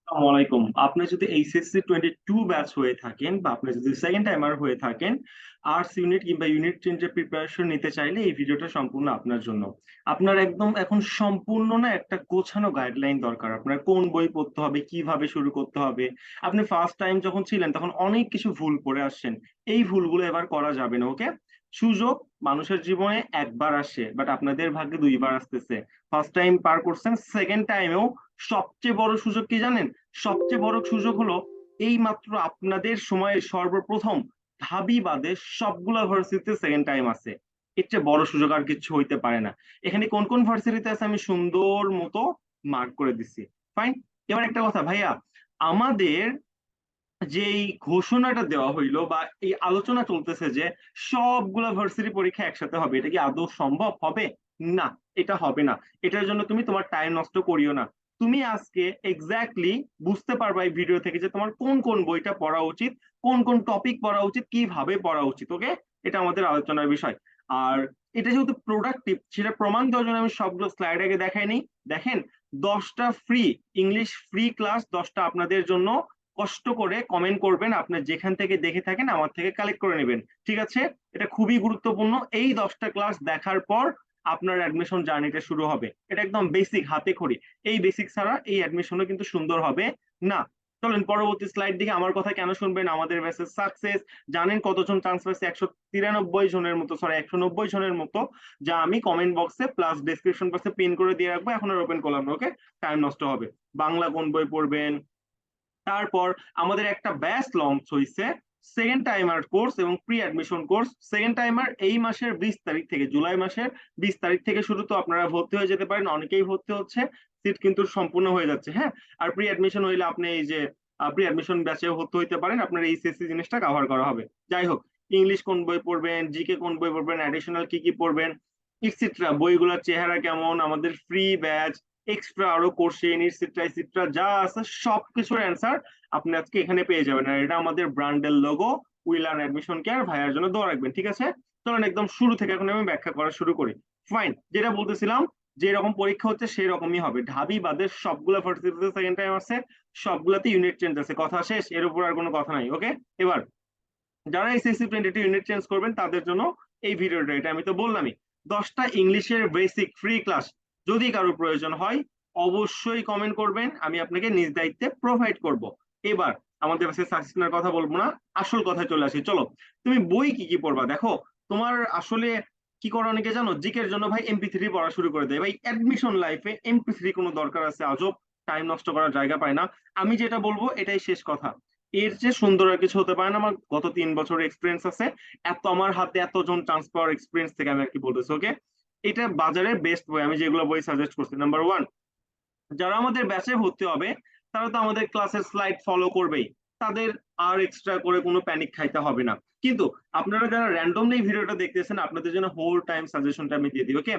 আসসালামু আলাইকুম। আপনি যদি এইচএসসি 22 ব্যাচ হয়ে থাকেন বা আপনি যদি সেকেন্ড টাইমার হয়ে থাকেন, আর্টস ইউনিট কিংবা ইউনিট চেঞ্জের প্রিপারেশন নিতে চাইলে এই ভিডিওটা সম্পূর্ণ আপনার জন্য। আপনার একদম এখন সম্পূর্ণ না একটা গোছানো গাইডলাইন দরকার। আপনার কোন বই পড়তে হবে, কিভাবে শুরু করতে হবে। আপনি ফার্স্ট টাইম যখন ছিলেন তখন অনেক কিছু ভুল করে আসছেন। এই ভুলগুলো এবার করা যাবে না, ওকে? সুযোগ মানুষের জীবনে একবার আসে, বাট আপনাদের ভাগ্যে দুইবার আসতেছে। ফার্স্ট টাইম পার করছেন, সেকেন্ড টাইমেও সবচেয়ে বড় সুযোগ কি জানেন? সবচেয়ে বড় সুযোগ হলো এই মাত্র আপনাদের সময়ের সর্বপ্রথম ঢাবি বাদে সবগুলা ভার্সিটিতে সেকেন্ড টাইম আছে। এর চেয়ে বড় সুযোগ আর কিছু হইতে পারে না। এখানে কোন কোন ভার্সিটিতে আছে আমি সুন্দর মতো মার্ক করে দিছি। ফাইন। এবার একটা কথা ভাইয়া, আমাদের যে এই ঘোষণাটা দেওয়া হইলো বা এই আলোচনা চলতেছে যে সবগুলা ভার্সিটি পরীক্ষা একসাথে হবে, এটা কি আদৌ সম্ভব হবে? না, এটা হবে না। এটার জন্য তুমি তোমার টাইম নষ্ট করিও না। তুমি আজকে এক্স্যাক্টলি বুঝতে পারবা এই ভিডিও থেকে যে তোমার কোন কোন বইটা পড়া উচিত, কোন কোন টপিক পড়া উচিত, কিভাবে পড়া উচিত। ওকে? এটা আমাদের আলোচনার বিষয়। আর এটা যেহেতু প্রোডাক্টিভ, সেটা প্রমাণ দেওয়ার জন্য আমি সবগুলো স্লাইড আগে দেখাই নেই। দেখেন, 10টা ফ্রি ইংলিশ ফ্রি ক্লাস, 10টা আপনাদের জন্য। কষ্ট করে কমেন্ট করবেন, আপনি যেখান থেকে দেখে থাকেন আমার থেকে কালেক্ট করে নেবেন। ঠিক আছে? এটা খুবই গুরুত্বপূর্ণ। এই 10টা ক্লাস দেখার পর আপনার অ্যাডমিশন জার্নিটা শুরু হবে। এটা একদম বেসিক, হাতে খড়ি। এই বেসিক ছাড়া এই অ্যাডমিশনও কিন্তু সুন্দর হবে না। চলেন পরবর্তী স্লাইড দিকে। আমার কথা কেন শুনবেন? আমাদের ব্যাচের সাকসেস জানেন কতজন চান্স পাইছে? 193 জনের মতো, সরি 190 জনের মতো, যা আমি কমেন্ট বক্সে প্লাস ডেসক্রিপশন বক্সে পিন করে দিয়ে রাখবো। এখন আর ওপেন করলাম না, ওকে? টাইম নষ্ট হবে। বাংলা কোন বই পড়বেন, তারপর আমাদের একটা ব্যাচ লঞ্চ হয়েছে, সেকেন্ড টাইমার কোর্স এবং pre admission course. Second timer এই মাসের 20 তারিখ থেকে, জুলাই মাসের 20 তারিখ থেকে শুরু। তো আপনারা ভর্তি হয়ে যেতে পারেন, অনেকেই ভর্তি হচ্ছে, সিট কিন্তু সম্পূর্ণ হয়ে যাচ্ছে। হ্যাঁ। আর প্রি অ্যাডমিশন হইলে আপনি এই যে প্রি অ্যাডমিশন ব্যাচে ভর্তি হইতে পারেন, আপনার এইচএসসি জিনিসটা কভার করা হবে। যাই হোক, ইংলিশ কোন বই পড়বেন, জিকে কোন বই পড়বেন, অ্যাডিশনাল কি কি পড়বেন, ইটসেট্রা, বইগুলোর চেহারা কেমন, আমাদের ফ্রি ব্যাচ, এক্সট্রা আরো কোর্সেন, ইটসেট্রা ইটসেট্রা যা আছে সবকিছুর অ্যান্সার আপনি আজকে এখানে পেয়ে যাবেন। আর এটা আমাদের ব্র্যান্ডের logo, will and admission care. ভাইয়ার জন্য দোয়া রাখবেন, ঠিক আছে? চলেন একদম শুরু থেকে এখন আমি ব্যাখ্যা করা শুরু করি। ফাইন। যেটা বলতেছিলাম, যে রকম পরীক্ষা হচ্ছে সেই রকমই হবে। ঢাবি বাদে সবগুলা ভার্সিটিতে সেকেন্ড টাইম আছে, সবগুলাতে ইউনিট চেঞ্জ আছে। কথা শেষ, এর উপর আর কোনো কথা নাই। ওকে? এবার যারা এসএসসি 22 ইউনিট চেঞ্জ করবেন তাদের জন্য এই ভিডিওটা। এটা আমি তো বললামই, 10টা ইংলিশের বেসিক ফ্রি ক্লাস। যদি কারো প্রয়োজন হয় অবশ্যই কমেন্ট করবেন, আমি আপনাকে নিজ দায়িত্বে প্রোভাইড করব। এবার আমাদের কাছে সাকসেসনার কথা বলবো না, আসল কথায় চলে আসি। চলো, তুমি বই কি কি পড়বা দেখো। তোমার আসলে কি করো অনেকে জানো? জিকের জন্য ভাই এমপি3 পড়া শুরু করে দেয়। ভাই অ্যাডমিশন লাইফে এমপি3 কোনো দরকার আছে? আজব। টাইম নষ্ট করার জায়গা পায় না। আমি যেটা বলবো এটাই শেষ কথা। এর চেয়ে সুন্দর আর কিছু হতে পারে না। আমার গত 3 বছরের এক্সপিরিয়েন্স আছে, এত আমার হাতে এতজন চান্স পাওয়ার এক্সপিরিয়েন্স থেকে আমি আর কি বলতেছি। ওকে? এটা বাজারের বেস্ট বই। আমি যেগুলো বই সাজেস্ট করছি, নাম্বার ওয়ান, যারা আমাদের ব্যাচে ভর্তি হবে তারা তো আমাদের ক্লাসের স্লাইড ফলো করবেই। তাদের আর এক্সট্রা করে কোনো প্যানিক খাইতে হবে না। কিন্তু আপনারা যারা র্যান্ডমলি ভিডিওটা দেখতেছেন, আপনাদের জন্য হোল টাইম সাজেশনটা আমি দিয়ে দিই। ওকে?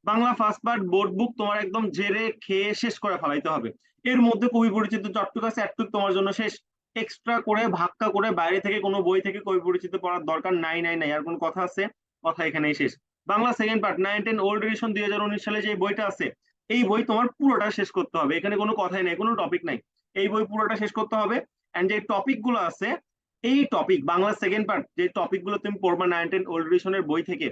বাংলা ফার্স্ট পার্ট বোর্ড বুক তোমার একদম জেরে খেয়ে শেষ করে ফেলাইতে হবে। এর মধ্যে কবি পরিচিত যতটুকু আছে একটুক তোমার জন্য শেষ। এক্সট্রা করে ভাক্কা করে বাইরে থেকে কোনো বই থেকে কবি পরিচিত পড়ার দরকার নাই নাই নাই। আর কোনো কথা আছে? কথা এখানেই শেষ। Bangla second part 9-10 old addition 2019 সালে যে বইটা আছে, এই বই তোমার পুরোটা শেষ করতে হবে। এখানে কোনো কথাই নাই, কোনো টপিক নাই। এই বই পুরোটা শেষ করতে হবে। এন্ড যে টপিক গুলো আছে, এই টপিক বাংলা সেকেন্ড পার্ট যে টপিক গুলো তুমি পড়বা 9-10 ওল্ড এডিশনের বই থেকে,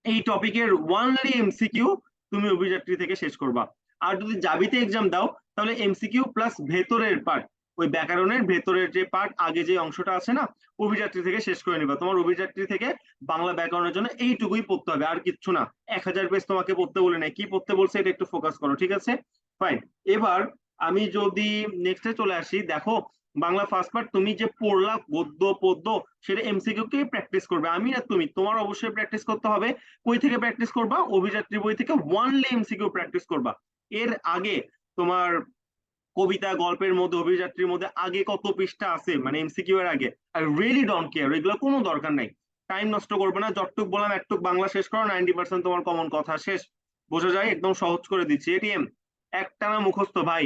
এই টপিকের ওয়ানলি এমসিকিউ তুমি অভিযাত্রী থেকে শেষ করবা। আর যদি জাবিতে এক্সাম দাও তাহলে এমসিকিউ প্লাস ভেতরের পার্ট, ওই ব্যাকরণের ভেতরের যে পার্ট, আগে যে অংশটা আছে না, অভিযাত্রী থেকে শেষ করে নিবা। তোমার অভিযাত্রী থেকে বাংলা ব্যাকরণের জন্য এইটুকুই পড়তে হবে, আর কিচ্ছু না। 1000 পেজ তোমাকে পড়তে বলে নাই, কি পড়তে বলছে এটা একটু ফোকাস করো, ঠিক আছে? ফাইন। এবার আমি যদি নেক্সটে চলে আসি, দেখো, বাংলা ফার্স্ট পার্ট তুমি যে পড়লা গদ্য পদ্য, সেটা এমসিকিউ কে প্র্যাকটিস করবে। আমি আর তুমি, তোমার অবশ্যই প্র্যাকটিস করতে হবে। কই থেকে প্র্যাকটিস করবা? অভিযাত্রী বই থেকে ওয়ানলি এমসিকিউ প্র্যাকটিস করবা। এর আগে তোমার কবিতা গল্পের মধ্যে, অভিযাত্রীর মধ্যে আগে কত পৃষ্ঠা আছে মানে এমসিকিউ এর আগে, আই রিয়েলি ডোন্ট কেয়ার, এগুলো কোনো দরকার নাই। টাইম নষ্ট করবে না। যতটুক বললাম একটুক বাংলা শেষ করো, 90% তোমার কমন কথা শেষ। বোঝা যায়? একদম সহজ করে দিচ্ছি। এটিএম একটানা মুখস্থ ভাই।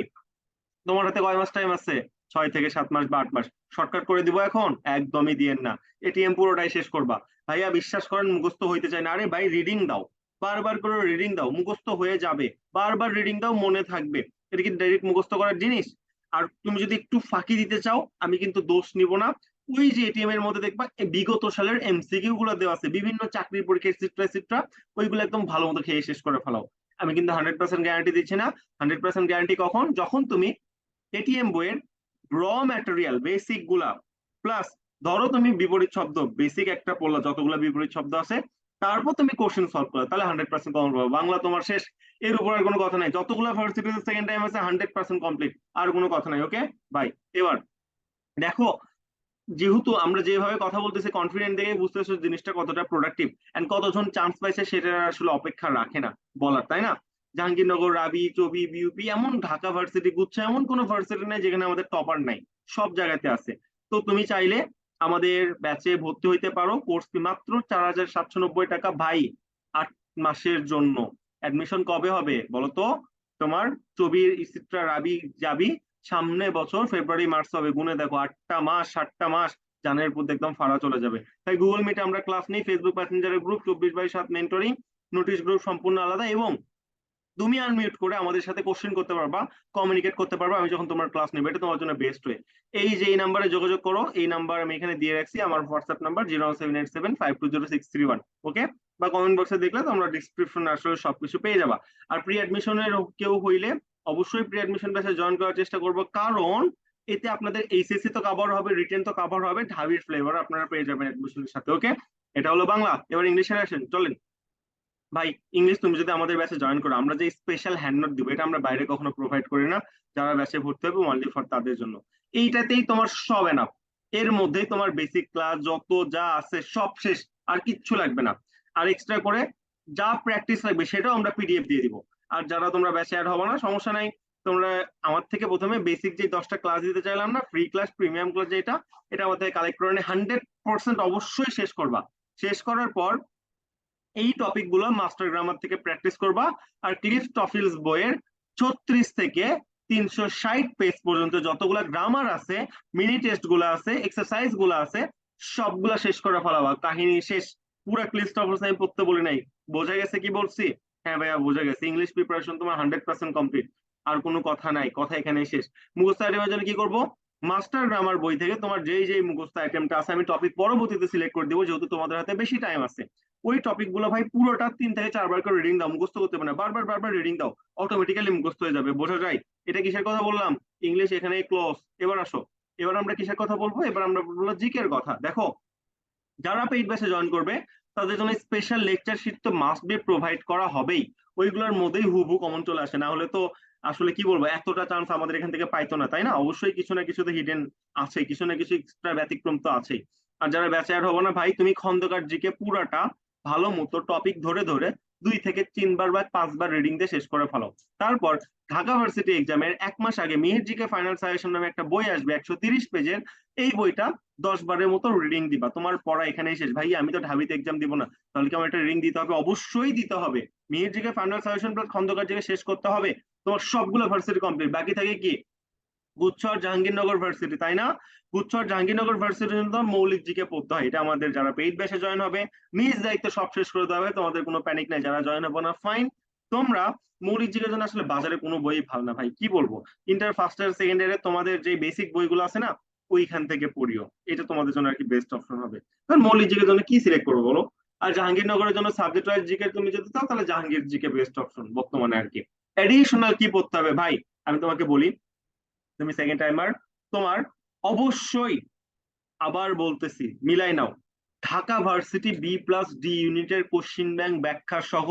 তোমার হাতে কয় মাস টাইম আছে? 6 থেকে 7 মাস বা 8 মাস। শর্টকাট করে দিব এখন? একদমই দিয়েন না। এটিএম পুরোটাই শেষ করবা। ভাইয়া বিশ্বাস করেন মুখস্থ হইতে চায় না। আরে ভাই রিডিং দাও, বারবার করে রিডিং দাও, মুখস্থ হয়ে যাবে। বারবার রিডিং দাও, মনে থাকবে। এটা কি ডাইরেক্ট মুখস্থ করার জিনিস? আর তুমি যদি একটু ফাঁকি দিতে চাও আমি কিন্তু দোষ নিব না। ওই যে এটিএম এর মধ্যে দেখবা বিগত সালের এমসিকিউ গুলো দেওয়া আছে, বিভিন্ন চাকরির পরীক্ষা এটসেট্রা এটসেট্রা, ওইগুলো একদম ভালো মতো খেয়ে শেষ করে ফেলাও। আমি কিন্তু 100% গ্যারান্টি দিচ্ছি না। 100% গ্যারান্টি কখন, যখন তুমি এটিএম বইয়ের র ম্যাটেরিয়াল বেসিক গুলা প্লাস, ধরো তুমি বিপরীত শব্দ বেসিক একটা পড়লা, যতগুলো বিপরীত শব্দ আছে, তারপর তুমি কোশ্চেন সলভ করো, তাহলে 100% কমন পাবো। বাংলা তোমার শেষ, এর উপর আর কোনো কথা নাই। যতগুলো ফার্স্ট সিরিজের সেকেন্ড টাইম আছে 100% কমপ্লিট, আর কোনো কথা নাই। Okay bye. এবার দেখো, যেহেতু আমরা যেভাবে কথা বলতেছি কনফিডেন্ট দেখে বুঝতেছো জিনিসটা কতটা প্রোডাক্টিভ, এন্ড কতজন চান্স পাইছে সেটা আসলে অপেক্ষা রাখে না বলার, তাই না? জাহাঙ্গীরনগর, রাবি, চবি, বিউপি, এমন ঢাকা ভার্সিটি গুচ্ছে, এমন কোনো ভার্সিটি নাই যেখানে আমাদের টপার নাই, সব জায়গাতে আছে। তো তুমি চাইলে আমাদের ব্যাচে ভর্তি হইতে পারো। কোর্স ফি মাত্র 4790 টাকা ভাই, 8 মাসের জন্য। অ্যাডমিশন কবে হবে বলো তো? তোমার চবির, ইসিট্রা, রাবি যাবি সামনে বছর ফেব্রুয়ারি মার্চ হবে, গুনে দেখো 8টা মাস, 7টা মাস, জানের প্রতি একদম ফাড়া চলে যাবে। তাই গুগল মিটে আমরা ক্লাস নিই, ফেসবুক প্যাসেঞ্জারের গ্রুপ 24/7 মেন্টরিং, নোটিশ গ্রুপ সম্পূর্ণ আলাদা, এবং তুমি আনমিউট করে আমাদের সাথে কোশ্চেন করতে পারবা, কমিউনিকেট করতে পারবা আমি যখন তোমার ক্লাস নেবে, এটা তোমার জন্য বেস্ট ওয়ে। এই যে এই নাম্বারে যোগাযোগ করো, এই নাম্বার আমি এখানে দিয়ে রাখছি, আমার হোয়াটসঅ্যাপ নাম্বার 01787520631। ওকে, বা কমেন্ট বক্সে দেখলে তোমরা ডিসক্রিপশন আসলে সবকিছু পেয়ে যাবা। আর প্রি অ্যাডমিশনের কেউ হইলে অবশ্যই প্রি অ্যাডমিশন ব্যাচে জয়েন করার চেষ্টা করবো, কারণ এতে আপনাদের এইচএসসি তো কভার হবে, রিটেন তো কভার হবে, ঢাবির ফ্লেভার আপনারা পেয়ে যাবেন অ্যাডমিশনের সাথে। ওকে, এটা হলো বাংলা। এবার ইংলিশে আসেন, চলেন। ভাই, ইংলিশ তুমি যদি আমাদের ব্যাচে জয়েন করো, আমরা যে স্পেশাল হ্যান্ডনোট দিব, এটা আমরা বাইরে কখনো প্রোভাইড করি না। যারা ব্যাচে ভর্তি হবে অনলি ফর তাদের জন্য। এইটাতেই তোমার সব এনাফ, এর মধ্যেই তোমার বেসিক ক্লাস যত যা আছে সব শেষ, আর কিচ্ছু লাগবে না। আর এক্সট্রা করে যা প্র্যাকটিস লাগবে সেটাও আমরা পিডিএফ দিয়ে দিব। আর যারা তোমরা ব্যাচে অ্যাড হবে না, সমস্যা নাই, তোমরা আমার থেকে প্রথমে বেসিক যে 10টা ক্লাস দিতে চাইলাম না, ফ্রি ক্লাস, প্রিমিয়াম ক্লাস যেটা, এটা আমাদের কালেক্ট করে 100% অবশ্যই শেষ করবা। শেষ করার পর এই টপিক গুলো মাস্টার গ্রামার থেকে প্র্যাকটিস করবা। আর ক্লিফ টফিলস বইয়ের 36 থেকে 360 পেজ পর্যন্ত যতগুলা গ্রামার আছে, মিনি টেস্ট গুলো আছে, এক্সারসাইজ গুলো আছে, সবগুলা শেষ করে ফেলাবা, কাহিনী শেষ। পুরা ক্লিফ টফিলস আমি পড়তে বলি নাই, বোঝা গেছে কি বলছি? হ্যাঁ ভাইয়া বোঝা গেছে। ইংলিশ প্রিপারেশন তোমার 100% কমপ্লিট, আর কোনো কথা নাই, কথা এখানেই শেষ। মুখস্থ আইটেমের জন্য কি করবো, মাস্টার গ্রামার বই থেকে তোমার যেই যেই মুখস্থ আইটেমটা আছে আমি টপিক পরবর্তীতে সিলেক্ট করে দিব, যেহেতু তোমাদের হাতে বেশি টাইম আছে। ওই টপিক গুলো ভাই পুরোটা 3 থেকে 4 বার করে রিডিং দাও, মুখস্থ করতে পারে না, বারবার বারবার রিডিং দাও, অটোমেটিক্যালি মুখস্থ হয়ে যাবে। বোঝা যায়? এটা কিসের কথা বললাম? ইংলিশ এখানে ক্লোজ। এবার আসো, এবার আমরা কিসের কথা বলবো? এবার আমরা বলবো জিকের কথা। দেখো, যারা পেইড ব্যাচে জয়েন করবে তাদের জন্য স্পেশাল লেকচার শিট তো মাস্ট বি প্রোভাইড করা হবেই। ওইগুলোর মধ্যেই হুবহু কমন চলে আসে, না হলে তো আসলে কি বলবো, এতটা চান্স আমাদের এখান থেকে পাইতো না, তাই না? অবশ্যই কিছু না কিছু তো হিডেন আছে, কিছু না কিছু এক্সট্রা ব্যতিক্রম তো আছেই। আর যারা ব্যাচে অ্যাড হবো না ভাই, তুমি খন্দকার জিকে পুরাটা ভালো মতো টপিক ধরে ধরে 2 থেকে 3 বার বা 5 বার রিডিং দিয়ে শেষ করে ফেলো। তারপর ঢাকা ভার্সিটি এক্সামের 1 মাস আগে মিহির জিকে ফাইনাল সাজেশন নামে একটা বই আসবে 130 পেজের, এই বইটা 10 বারের মতো রিডিং দিবা, তোমার পড়া এখানেই শেষ। ভাই আমি তো ঢাবিতে এক্সাম দিব না, তাহলে কি আমার একটা রিডিং দিতে হবে? অবশ্যই দিতে হবে। Mihir GK final suggestion plus Khandakar GK শেষ করতে হবে, তোমার সবগুলো ভার্সিটি কমপ্লিট। বাকি থাকে কি, গুচ্ছর জাহাঙ্গীরনগর ভার্সিটি, তাই না? গুচ্ছর জাহাঙ্গীরনগর ভার্সিটির জন্য মৌলিক জিকে পড়তে হয়, এটা আমাদের যারা পেইড ব্যাচে জয়েন হবে নিজ দায়িত্ব সব শেষ করে দেওয়া হবে, তোমাদের কোনো প্যানিক নাই। যারা জয়েন হবে না ফাইন, তোমরা মৌলিক জিকের জন্য আসলে বাজারে কোনো বই ভালো না ভাই, কি বলবো, ইন্টার ফার্স্ট ইয়ার সেকেন্ড ইয়ারে তোমাদের যে বেসিক বইগুলো আছে না, ওইখান থেকে পড়িও, এটা তোমাদের জন্য আর কি বেস্ট অপশন হবে। কারণ মৌলিক জিকের জন্য কি সিলেক্ট করবো বলো? আর জাহাঙ্গীরনগরের জন্য সাবজেক্ট ওয়াইজ জিকে তুমি যদি চাও তাহলে জাহাঙ্গীর জিকে বেস্ট অপশন বর্তমানে আর কি। এডিশনাল কি পড়তে হবে ভাই, আমি তোমাকে বলি, তুমি সেকেন্ড টাইমার, তোমার অবশ্যই, আবার বলতেছি মিলাই নাও, ঢাকা ভার্সিটি B+D ইউনিটের কোশ্চিন ব্যাংক ব্যাখ্যা সহ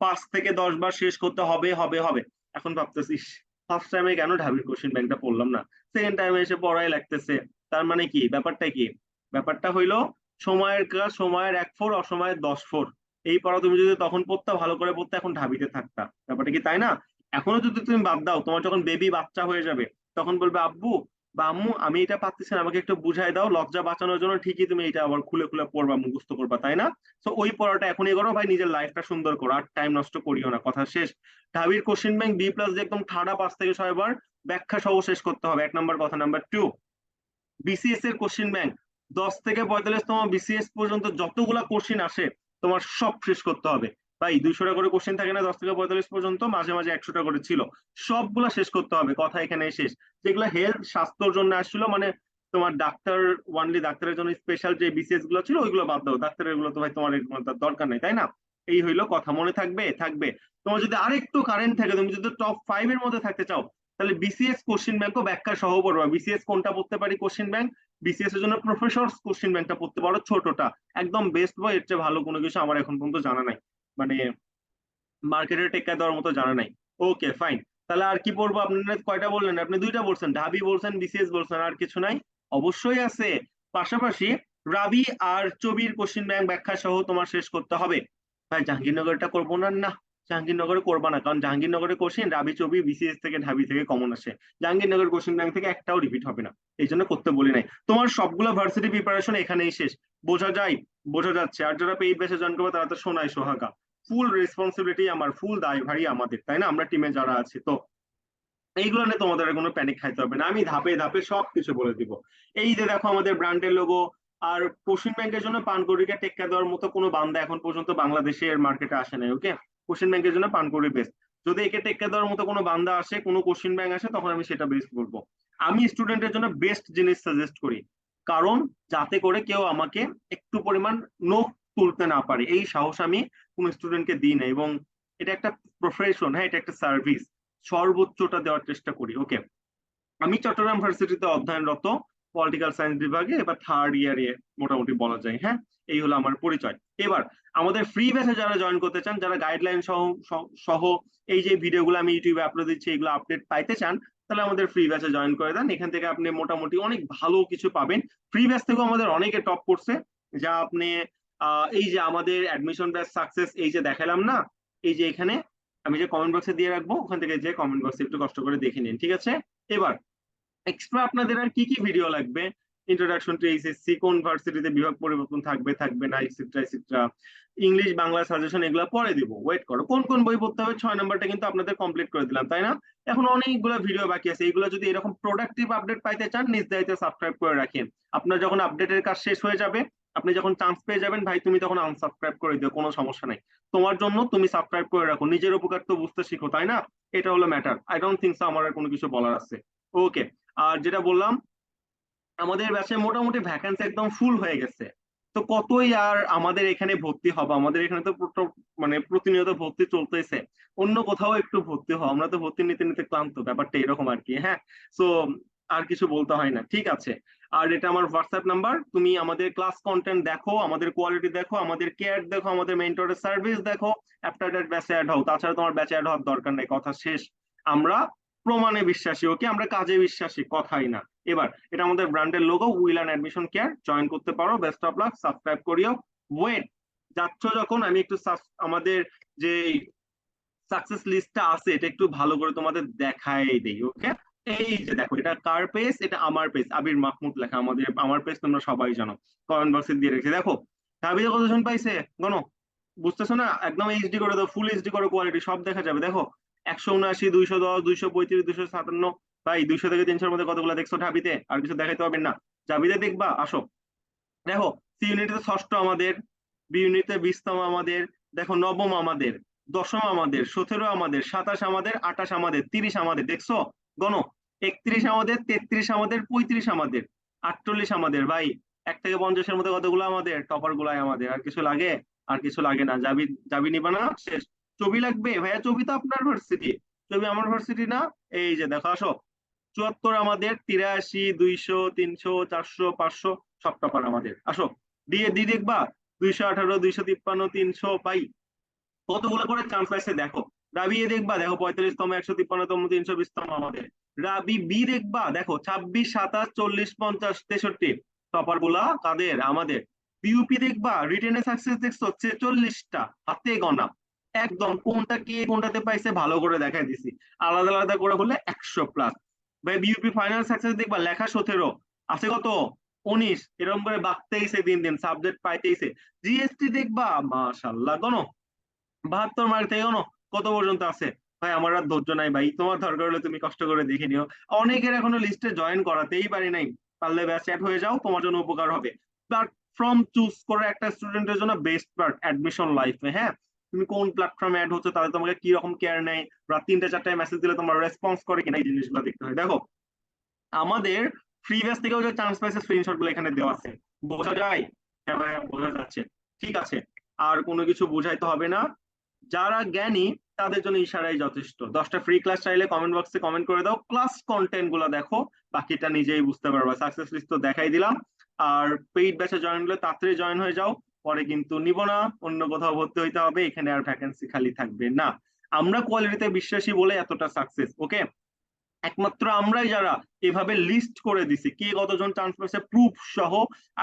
5 থেকে 10 বার শেষ করতে হবে হবে হবে। এখন ভাবতেছিস ফার্স্ট টাইমে কেন ঢাবির কোশ্চিন ব্যাংকটা পড়লাম না, সেকেন্ড টাইমে এসে পড়াই লাগতেছে। তার মানে কি ব্যাপারটা, কি ব্যাপারটা হইলো, সময়ের কাজ সময়ের 1/4, অসময়ের 10/4। এই পড়া তুমি যদি তখন পড়তে, ভালো করে পড়তে, এখন ঢাবিতে থাকতা। ব্যাপারটা কি তাই না? এখনো যদি তুমি বাদ দাও, তোমার যখন বেবি বাচ্চা হয়ে যাবে তখন বলবে আব্বু বা আম্মু আমি এটা পারতেছি না, আমাকে একটু বুঝাই দাও, লজ্জা বাঁচানোর জন্য ঠিকই তুমি এটা আবার খুলে খুলে পড়বা, মুখস্থ করবা, তাই না? তো ওই পড়াটা এখনই করো ভাই, নিজের লাইফটা সুন্দর করো, আর টাইম নষ্ট করিও না, কথা শেষ। ঢাবির কোশ্চেন ব্যাংক B+ একদম ঠাডা 5 থেকে 6 বার ব্যাখ্যা সহ শেষ করতে হবে, 1 নম্বর কথা। নাম্বার 2, বিসিএস এর কোশ্চেন ব্যাংক 10 থেকে 45তম বিসিএস পর্যন্ত যতগুলা কোশ্চিন আসে তোমার সব শেষ করতে হবে। ভাই 200টা করে কোশ্চেন থাকে না 10 থেকে 45 পর্যন্ত, মাঝে মাঝে 100টা করে ছিল, সবগুলা শেষ করতে হবে, কথা এখানে শেষ। যেগুলো হেলথ স্বাস্থ্যের জন্য আসছিল, মানে তোমার ডাক্তার ওয়ানলি ডাক্তারের জন্য স্পেশাল যে বিসিএস গুলো ছিল ওইগুলো বাদ দাও, ডাক্তারের গুলো তো ভাই তোমার এগুলো তার দরকার নেই, তাই না? এই হইলো কথা, মনে থাকবে? থাকবে। তোমার যদি আরেকটু কারেন্ট থাকে, তুমি যদি টপ 5 এর মধ্যে থাকতে চাও, তাহলে বিসিএস কোশ্চেন ব্যাংকও ব্যাখ্যা সহ পড়বা। বিসিএস কোনটা পড়তে পারি কোশ্চেন ব্যাংক, বিসিএস এর জন্য প্রফেসরস কোশ্চেন ব্যাংকটা পড়তে পারো, ছোটটা, একদম বেস্ট বই, এর চেয়ে ভালো কোনো কিছু আমার এখন পর্যন্ত জানা নাই, মানে মার্কেটে টেক্কা দেওয়ার মতো জানা নাই। ওকে ফাইন, তাহলে আর কি পড়বো? আপনার কয়টা বললেন? আপনি 2টা বলছেন, ঢাবি বলছেন, বিসিএস বলছেন, আর কিছু নাই? অবশ্যই আছে। পাশাপাশি রাবি আর চবির কোশ্চিন ব্যাংক ব্যাখ্যা সহ তোমার শেষ করতে হবে। ভাই জাহাঙ্গীরনগরটা করবো না? না, জাহাঙ্গীরনগরে করবা না, কারণ জাহাঙ্গীরনগরের কোশ্চিন রাবি চবি বিসিএস থেকে ঢাবি থেকে কমন আসে, জাহাঙ্গীরনগর কোশ্চিন ব্যাংক থেকে একটাও রিপিট হবে না, এই জন্য করতে বলি নাই। তোমার সবগুলো ভার্সিটি প্রিপারেশন এখানেই শেষ, বোঝা যায়? বোঝা যাচ্ছে। আর যারা পেইড ব্যাচে জয়েন করবে তারা তো শোনাই সোহাগা, ফুল রেসপন্সিবিলিটি আমার, ফুল দায়ভারই আমাদের, তাই না? আমরা টিমে যারা আছি তো এইগুলো নিয়ে তোমাদের আর কোনো প্যানিক খাইতে হবে না, আমি ধাপে ধাপে সবকিছু বলে দিব। এই যে দেখো আমাদের ব্র্যান্ডের লোগো, আর কোশ্চেন ব্যাংকের জন্য পানকড়িকে টেক্কা দেওয়ার মতো কোনো বান্দা এখন পর্যন্ত বাংলাদেশের মার্কেটে আসে নাই। ওকে, কোশ্চেন ব্যাংকের জন্য পানকড়ি বেস্ট। যদি একে টেক্কা দেওয়ার মতো কোনো বান্দা আসে, কোনো কোশ্চেন ব্যাংক আসে, তখন আমি সেটা বেস্ট বলবো। আমি স্টুডেন্টের জন্য বেস্ট জিনিস সাজেস্ট করি, কারণ যাতে করে কেউ আমাকে একটু পরিমাণ নখ তুলতে না পারে, এই সাহস আমি কোনো স্টুডেন্টকে দিই না। এবং এটা একটা প্রফেশন, হ্যাঁ, এটা একটা সার্ভিস, সর্বোচ্চটা দেওয়ার চেষ্টা করি। ওকে, আমি চট্টগ্রাম ভার্সিটিতে অধ্যয়নরত পলিটিক্যাল সায়েন্স বিভাগে, এবার 3rd ইয়ারে মোটামুটি বলা যায়। হ্যাঁ, এই হলো আমার পরিচয়। এবার আমাদের ফ্রি ব্যাচে যারা জয়েন করতে চান, যারা গাইডলাইন সহ সহ এই যে ভিডিওগুলো আমি ইউটিউবে আপলোড দিচ্ছি এগুলো আপডেট পাইতে চান, তাহলে আমাদের ফ্রি ব্যাচে জয়েন করে দেন। এখান থেকে আপনি মোটামুটি অনেক ভালো কিছু পাবেন। ফ্রি ব্যাচ থেকেও আমাদের অনেকে টপ করছে, যা আপনি এই যে আমাদের অ্যাডমিশন ব্যাচ সাকসেস, এই যে দেখালাম না, এই যে এখানে আমি যে কমেন্ট বক্সে দিয়ে রাখবো, ওখান থেকে যে কমেন্ট বক্সে একটু কষ্ট করে দেখে নিন, ঠিক আছে? এবার এক্সট্রা আপনাদের আর কি কি ভিডিও লাগবে, ইন্ট্রোডাকশন টু এইচএসসি, কোন ভার্সিটিতে বিভাগ পরিবর্তন থাকবে থাকবে না, etcetera etcetera, English Bangla suggestion, এগুলো পরে দিব, ওয়েট করো। কোন কোন বই পড়তে হবে, 6 নম্বরটা কিন্তু আপনাদের কমপ্লিট করে দিলাম, তাই না? এখন অনেকগুলো ভিডিও বাকি আছে, এইগুলো যদি এরকম প্রোডাক্টিভ আপডেট পাইতে চান, নিজ দায়িত্বে সাবস্ক্রাইব করে রাখেন। আপনার যখন আপডেটের কাজ শেষ হয়ে যাবে, আপনি যখন চান্স পেয়ে যাবেন, ভাই তুমি তখন আনসাবস্ক্রাইব করে দিও, কোনো সমস্যা নাই। তোমার জন্য তুমি সাবস্ক্রাইব করে রাখো, নিজের উপকার তো বুঝতে শিখো, তাই না? এটা হলো matter. I don't think so আমার আর কোনো কিছু বলার আছে। ওকে, আর যেটা বললাম, আমাদের ব্যাচে মোটামুটি ভ্যাকান্সি একদম ফুল হয়ে গেছে। তো কতই আর আমাদের এখানে ভর্তি হবে, আমাদের এখানে তো মানে প্রতিনিয়ত ভর্তি চলতেছে, অন্য কোথাও একটু ভর্তি হও, আমরা তো ভর্তি নিতে নিতে ক্লান্ত, ব্যাপারটা এরকম আর কি। হ্যাঁ, সো আর কিছু বলতে হয় না, ঠিক আছে? আর এটা আমার হোয়াটসঅ্যাপ নাম্বার, তুমি আমাদের ক্লাস কন্টেন্ট দেখো, আমাদের কোয়ালিটি দেখো, আমাদের কেয়ার দেখো, আমাদের মেন্টরের সার্ভিস দেখো, আফটার দ্যাট ব্যাচে অ্যাড হও। তাছাড়া তোমার ব্যাচে অ্যাড হওয়ার দরকার নেই, কথা শেষ। আমরা প্রমাণে বিশ্বাসী, ওকে, আমরা কাজে বিশ্বাসী, কথাই না। এবার এটা আমাদের ব্র্যান্ডের logo, will and admission care, join করতে পারো, বেস্ট অফ লাক, সাবস্ক্রাইব করিও। ওয়েট, যাচ্ছ যখন আমি একটু আমাদের যে সাকসেস লিস্টটা আছে এটা একটু ভালো করে তোমাদের দেখাই দেই। ওকে, এই যে দেখো, এটা কার পেজ? এটা আমার পেজ, আবির মাহমুদ লেখা, আমাদের আমার পেজ তোমরা সবাই জানো, কমেন্ট বক্সে দিয়ে রেখেছি। দেখো ঢাবিতে কতজন পাইছে গণ, বুঝতেছো না? একদম এইচডি করে দাও, ফুল এইচডি করে, কোয়ালিটি সব দেখা যাবে। দেখো 179, 210, 235, 257, ভাই 200 থেকে 300-র মধ্যে কতগুলো দেখছো ঢাবিতে? আর কিছু দেখাইতে পারবেন না? ঢাবিতে দেখবা, আসো। দেখো সি ইউনিটে 6ষ্ঠ আমাদের, বি ইউনিটে 20তম আমাদের, দেখো নবম আমাদের, দশম আমাদের, 17 আমাদের, 27 আমাদের, 28 আমাদের, 30 আমাদের, দেখছো গণ? 31 আমাদের, 33 আমাদের, 35 আমাদের, 48 আমাদের। ভাই 1 থেকে 50-এর মধ্যে কতগুলো আমাদের? টপার গুলাই আমাদের। আর কিছু লাগে? আর কিছু লাগে না। যাবি যাবি নিবা না? শেষ। ছবি লাগবে ভাইয়া? ছবি তো আপনার ভার্সিটি, ছবি আমার ভার্সিটি না। এই যে দেখো, আসো। 74 আমাদের, 83, 200, 300, 400, 500, সব টপার আমাদের। আসো, দিয়ে দি দেখবা, 218, 253, 300, পাই কতগুলো করে চান্স পাইছে দেখো। রাবি এ দেখবা, দেখো 45তম, 153তম, 320তম আমাদের। রাবি বি দেখবা, দেখো 26, 27, 40, 50, 63, টপার গুলা কাদের? আমাদের। বিউপি দেখবা, রিটেনে সাকসেস দেখছো 46টা, হাতে গনা, একদম কোনটা কে কোনটাতে পাইছে ভালো করে দেখাই দিছি, আলাদা আলাদা করে হলে 100+। ভাই বিউপি ফাইনাল সাকসেস দেখবা, লেখা 17, আছে কত? 19, এরকম করে বাড়তেইছে, দিন দিন সাবজেক্ট পাইতেইছে। জিএসটি দেখবা, মাশাল্লাহ গনো, 72 মার্ক থেকে কোনো কত পর্যন্ত আছে? ভাই আমার আর ধৈর্য নাই ভাই, তোমার দরকার হলে তুমি কষ্ট করে দেখে নিও। অনেকের এখনো লিস্টে জয়েন করাতেই পারি নাই, পারলে ব্যাচ অ্যাড হয়ে যাও, তোমার জন্য উপকার হবে। প্ল্যাটফর্ম চুজ করে একটা স্টুডেন্টের জন্য বেস্ট পার্ট অ্যাডমিশন লাইফে। হ্যাঁ, তুমি কোন প্ল্যাটফর্মে অ্যাড হচ্ছে, তাদের তোমাকে কি রকম কেয়ার নেয়, রাত 3-4টায় মেসেজ দিলে তোমার রেসপন্স করে কিনা, এই জিনিসগুলো দেখতে হয়। দেখো আমাদের ফ্রি ব্যাচ থেকেও যে চান্স পাইছে স্ক্রিনশট গুলো এখানে দেওয়া আছে, বোঝা যায়? হ্যাঁ ভাইয়া বোঝা যাচ্ছে। ঠিক আছে, আর কোনো কিছু বুঝাইতে হবে না, যারা জ্ঞানী তাদের জন্য ইশারাই যথেষ্ট। 10টা ফ্রি ক্লাস চাইলে কমেন্ট বক্সে কমেন্ট করে দাও, ক্লাস কন্টেন্ট গুলো দেখো, বাকিটা নিজেই বুঝতে পারবা। সাকসেস লিস্ট তো দেখাই দিলাম। আর পেইড ব্যাচে জয়েন হলে তাড়াতাড়ি জয়েন হয়ে যাও, পরে কিন্তু নিব না, অন্য কোথাও ভর্তি হইতে হবে, এখানে আর ভ্যাকেন্সি খালি থাকবে না। আমরা কোয়ালিটিতে বিশ্বাসী বলে এতটা সাকসেস, ওকে? একমাত্র আমরাই যারা এভাবে লিস্ট করে দিছি কে কতজন চান্স পাইছে, প্রুফ সহ,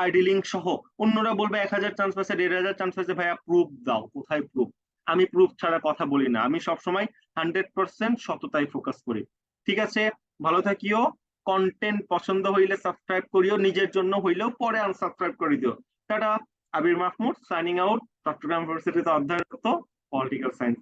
আইডি লিঙ্ক সহ। অন্যরা বলবে 1000 চান্স পাইছে, 1500 চান্স পাইছে, ভাইয়া প্রুফ দাও, কোথায় প্রুফ? আমি প্রুফ ছাড়া কথা বলি না, আমি সবসময় 100% সততায় ফোকাস করি। ঠিক আছে, ভালো থাকিও। কন্টেন্ট পছন্দ হইলে সাবস্ক্রাইব করিও, নিজের জন্য হইলেও পরে আনসাবস্ক্রাইব করে দিও। টাটা। আবির মাহমুদ সাইনিং আউট, চট্টগ্রাম ইউনিভার্সিটিতে অধ্যয়নরত পলিটিক্যাল সায়েন্স।